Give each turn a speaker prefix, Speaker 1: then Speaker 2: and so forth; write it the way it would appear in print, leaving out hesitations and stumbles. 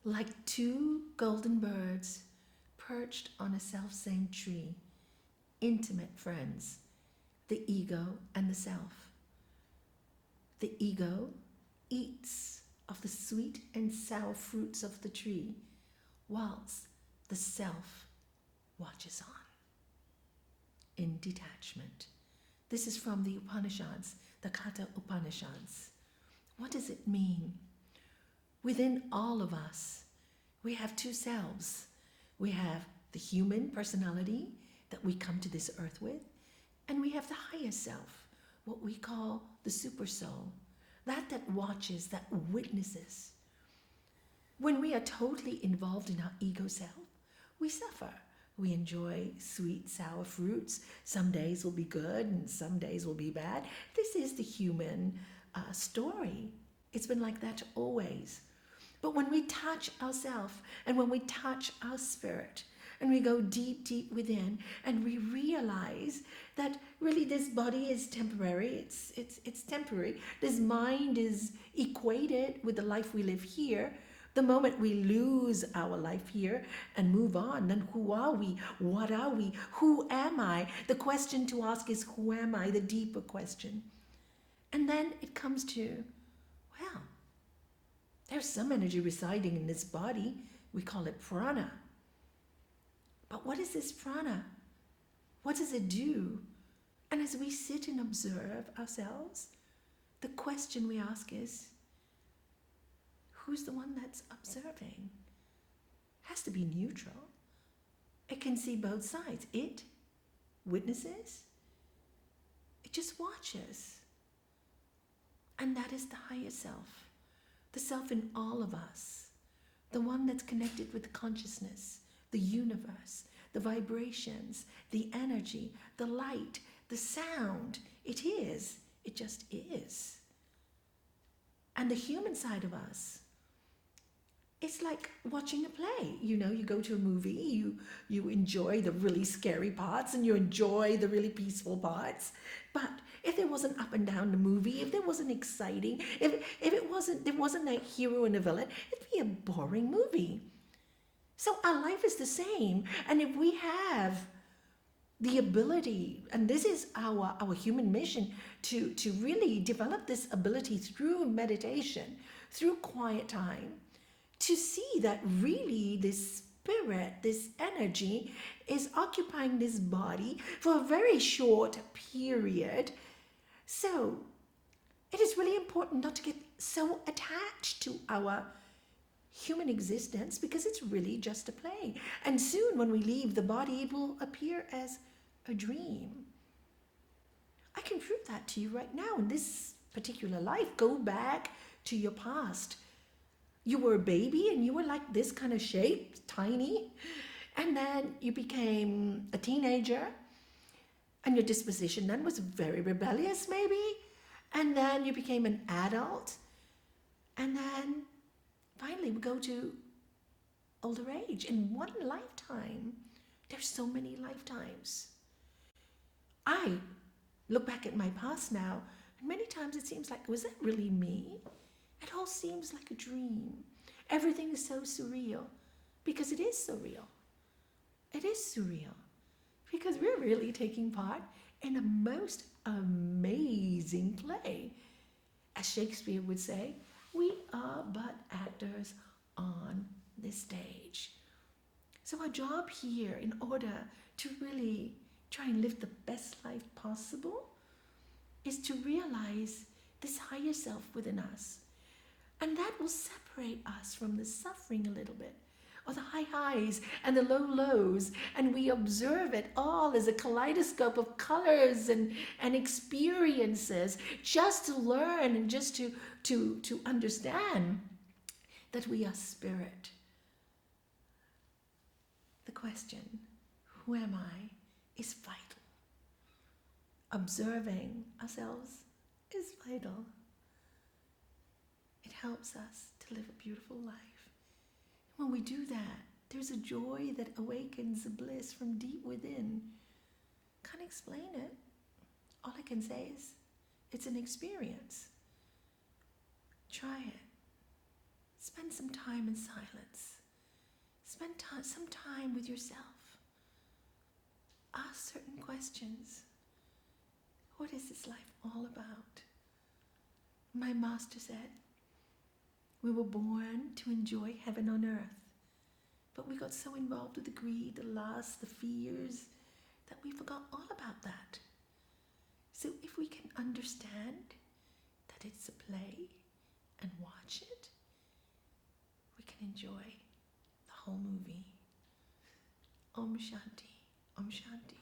Speaker 1: like two golden birds perched on a self-same tree, intimate friends, the ego and the self. The ego eats of the sweet and sour fruits of the tree, whilst the self watches on in detachment. This is from the Upanishads, the Katha Upanishads. What does it mean? Within all of us, we have two selves. We have the human personality that we come to this earth with, and we have the higher self, what we call the super soul, that watches, that witnesses. When we are totally involved in our ego self, we suffer. We enjoy sweet, sour fruits. Some days will be good and some days will be bad. This is the human story. It's been like that always. But when we touch ourselves and when we touch our spirit and we go deep, deep within and we realize that really this body is temporary, it's temporary. This mind is equated with the life we live here. The moment we lose our life here and move on, then who are we? What are we? Who am I? The question to ask is, who am I? The deeper question. And then it comes to, well, there's some energy residing in this body. We call it prana. But what is this prana? What does it do? And as we sit and observe ourselves, the question we ask is, who's the one that's observing? Has to be neutral. It can see both sides. It witnesses. It just watches. And that is the higher self. The self in all of us. The one that's connected with the consciousness, the universe, the vibrations, the energy, the light, the sound. It is. It just is. And the human side of us, it's like watching a play. You know, you go to a movie, you enjoy the really scary parts and you enjoy the really peaceful parts. But if there wasn't up and down the movie, if there wasn't exciting, if there wasn't a hero and a villain, it'd be a boring movie. So our life is the same. And if we have the ability, and this is our human mission, to really develop this ability through meditation, through quiet time, to see that really this spirit, this energy is occupying this body for a very short period. So it is really important not to get so attached to our human existence, because it's really just a play. And soon when we leave the body, it will appear as a dream. I can prove that to you right now in this particular life. Go back to your past. You were a baby and you were like this kind of shape, tiny. And then you became a teenager and your disposition then was very rebellious maybe. And then you became an adult. And then finally we go to older age. In one lifetime, there's so many lifetimes. I look back at my past now, and many times it seems like, was that really me? It all seems like a dream. Everything is so surreal, because it is surreal. It is surreal, because we're really taking part in a most amazing play. As Shakespeare would say, we are but actors on this stage. So our job here, in order to really try and live the best life possible, is to realize this higher self within us. And that will separate us from the suffering a little bit, or the high highs and the low lows. And we observe it all as a kaleidoscope of colors and experiences, just to learn and just to understand that we are spirit. The question, who am I, is vital. Observing ourselves is vital. It helps us to live a beautiful life. When we do that, there's a joy that awakens, a bliss from deep within. Can't explain it. All I can say is, it's an experience. Try it. Spend some time in silence. Spend some time with yourself. Ask certain questions. What is this life all about? My master said, we were born to enjoy heaven on earth, but we got so involved with the greed, the lust, the fears, that we forgot all about that. So if we can understand that it's a play and watch it, we can enjoy the whole movie. Om Shanti, Om Shanti.